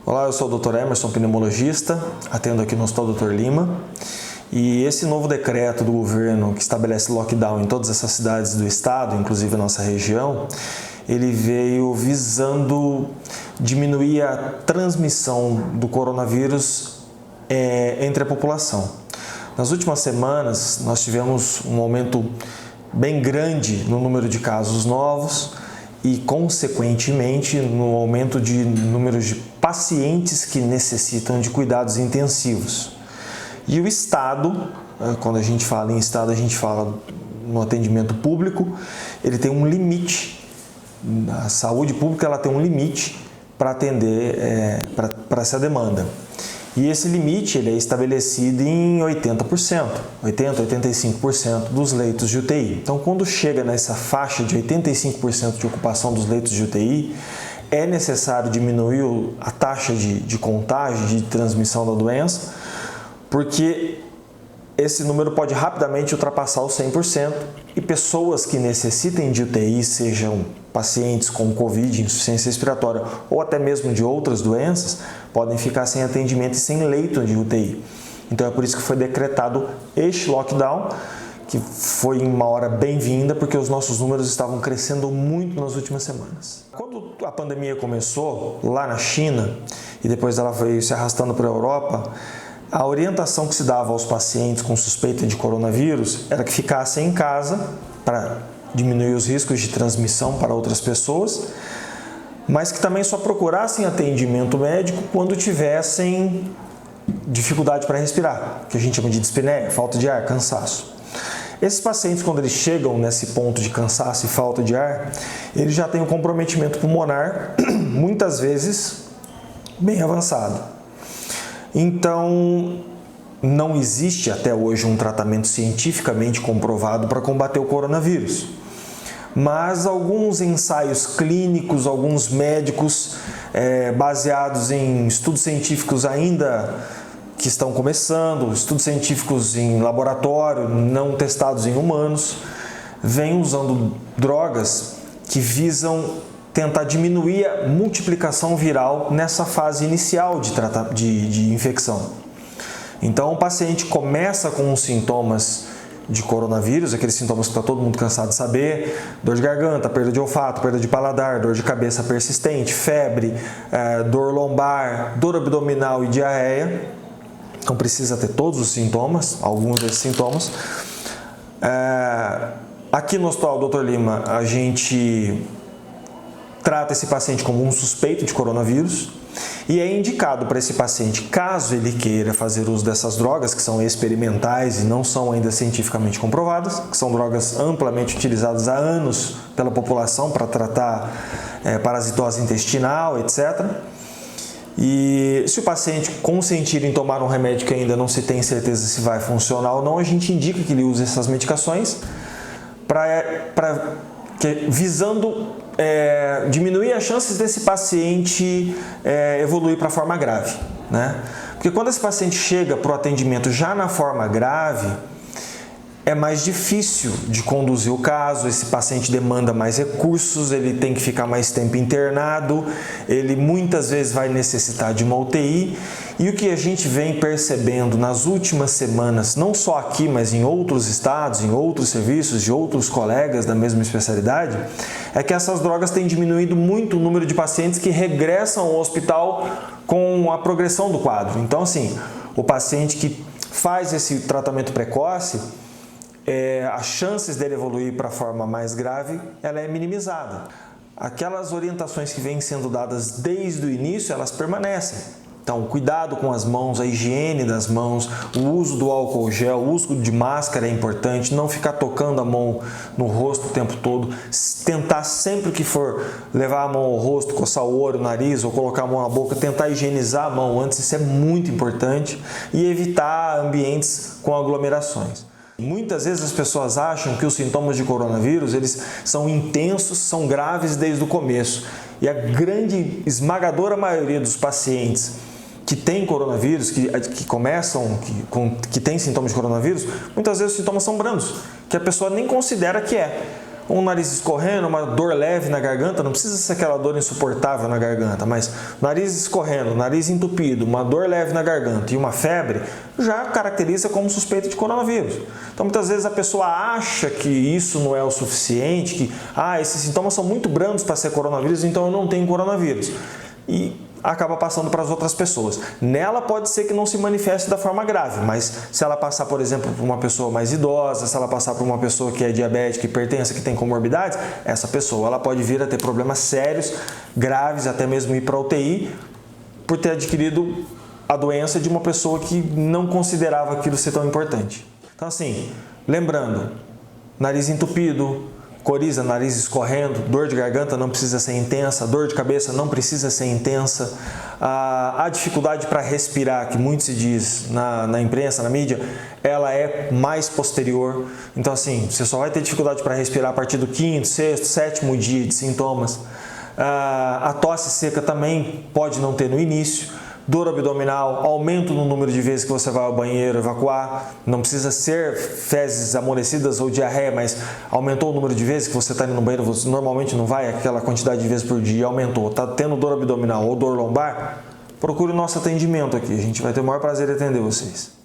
Olá, eu sou o Dr. Emerson, pneumologista, atendo aqui no Hospital Dr. Lima. E esse novo decreto do governo que estabelece lockdown em todas essas cidades do estado, inclusive a nossa região, ele veio visando diminuir a transmissão do coronavírus entre a população. Nas últimas semanas, nós tivemos um aumento bem grande no número de casos novos e, consequentemente, no aumento de números de pacientes que necessitam de cuidados intensivos. E o Estado, quando a gente fala em Estado, a gente fala no atendimento público, ele tem um limite. A saúde pública ela tem um limite para atender para essa demanda. E esse limite ele é estabelecido em 80%, 85% dos leitos de UTI. Então, quando chega nessa faixa de 85% de ocupação dos leitos de UTI, é necessário diminuir a taxa de contágio, de transmissão da doença, porque esse número pode rapidamente ultrapassar os 100% e pessoas que necessitem de UTI, sejam pacientes com Covid, insuficiência respiratória ou até mesmo de outras doenças, podem ficar sem atendimento e sem leito de UTI. Então é por isso que foi decretado este lockdown, que foi uma hora bem-vinda, porque os nossos números estavam crescendo muito nas últimas semanas. Quando a pandemia começou lá na China e depois ela veio se arrastando para a Europa, a orientação que se dava aos pacientes com suspeita de coronavírus era que ficassem em casa para diminuir os riscos de transmissão para outras pessoas, mas que também só procurassem atendimento médico quando tivessem dificuldade para respirar, que a gente chama de dispneia, falta de ar, cansaço. Esses pacientes, quando eles chegam nesse ponto de cansaço e falta de ar, eles já têm um comprometimento pulmonar, muitas vezes bem avançado. Então, não existe até hoje um tratamento cientificamente comprovado para combater o coronavírus. Mas alguns ensaios clínicos, alguns médicos, baseados em estudos científicos ainda que estão começando, estudos científicos em laboratório, não testados em humanos, vêm usando drogas que visam tentar diminuir a multiplicação viral nessa fase inicial de infecção. Então, o paciente começa com os sintomas de coronavírus, aqueles sintomas que está todo mundo cansado de saber: dor de garganta, perda de olfato, perda de paladar, dor de cabeça persistente, febre, dor lombar, dor abdominal e diarreia. Então, precisa ter todos os sintomas, alguns desses sintomas. Aqui no Hospital Dr. Lima, a gente trata esse paciente como um suspeito de coronavírus e é indicado para esse paciente, caso ele queira fazer uso dessas drogas, que são experimentais e não são ainda cientificamente comprovadas, que são drogas amplamente utilizadas há anos pela população para tratar parasitose intestinal, etc. E se o paciente consentir em tomar um remédio que ainda não se tem certeza se vai funcionar ou não, a gente indica que ele use essas medicações visando diminuir as chances desse paciente evoluir para a forma grave, né? Porque quando esse paciente chega para o atendimento já na forma grave, é mais difícil de conduzir o caso, esse paciente demanda mais recursos, ele tem que ficar mais tempo internado, ele muitas vezes vai necessitar de uma UTI. E o que a gente vem percebendo nas últimas semanas, não só aqui, mas em outros estados, em outros serviços, de outros colegas da mesma especialidade, é que essas drogas têm diminuído muito o número de pacientes que regressam ao hospital com a progressão do quadro. Então, assim, o paciente que faz esse tratamento precoce, as chances dele evoluir para a forma mais grave, ela é minimizada. Aquelas orientações que vêm sendo dadas desde o início, elas permanecem. Então, cuidado com as mãos, a higiene das mãos, o uso do álcool gel, o uso de máscara é importante, não ficar tocando a mão no rosto o tempo todo, tentar sempre que for levar a mão ao rosto, coçar o olho, o nariz ou colocar a mão na boca, tentar higienizar a mão antes, isso é muito importante, e evitar ambientes com aglomerações. Muitas vezes as pessoas acham que os sintomas de coronavírus eles são intensos, são graves desde o começo. E a grande, esmagadora maioria dos pacientes que têm coronavírus, que têm sintomas de coronavírus, muitas vezes os sintomas são brandos, que a pessoa nem considera que é. um nariz escorrendo, uma dor leve na garganta, não precisa ser aquela dor insuportável na garganta, mas nariz escorrendo, nariz entupido, uma dor leve na garganta e uma febre, já caracteriza como suspeita de coronavírus. Então, muitas vezes a pessoa acha que isso não é o suficiente, que esses sintomas são muito brandos para ser coronavírus, então eu não tenho coronavírus. E acaba passando para as outras pessoas. Nela pode ser que não se manifeste da forma grave, mas se ela passar, por exemplo, por uma pessoa mais idosa, se ela passar por uma pessoa que é diabética, hipertensa, que tem comorbidades, essa pessoa ela pode vir a ter problemas sérios, graves, até mesmo ir para a UTI, por ter adquirido a doença de uma pessoa que não considerava aquilo ser tão importante. Então, assim, lembrando, nariz entupido, coriza, nariz escorrendo, dor de garganta não precisa ser intensa, dor de cabeça não precisa ser intensa, a dificuldade para respirar, que muito se diz na imprensa, na mídia, ela é mais posterior. Então, assim, você só vai ter dificuldade para respirar a partir do 5º, 6º, 7º dia de sintomas. A tosse seca também pode não ter no início. Dor abdominal, aumento no número de vezes que você vai ao banheiro evacuar, não precisa ser fezes amolecidas ou diarreia, mas aumentou o número de vezes que você está indo no banheiro, você normalmente não vai aquela quantidade de vezes por dia, aumentou, está tendo dor abdominal ou dor lombar, procure o nosso atendimento aqui, a gente vai ter o maior prazer em atender vocês.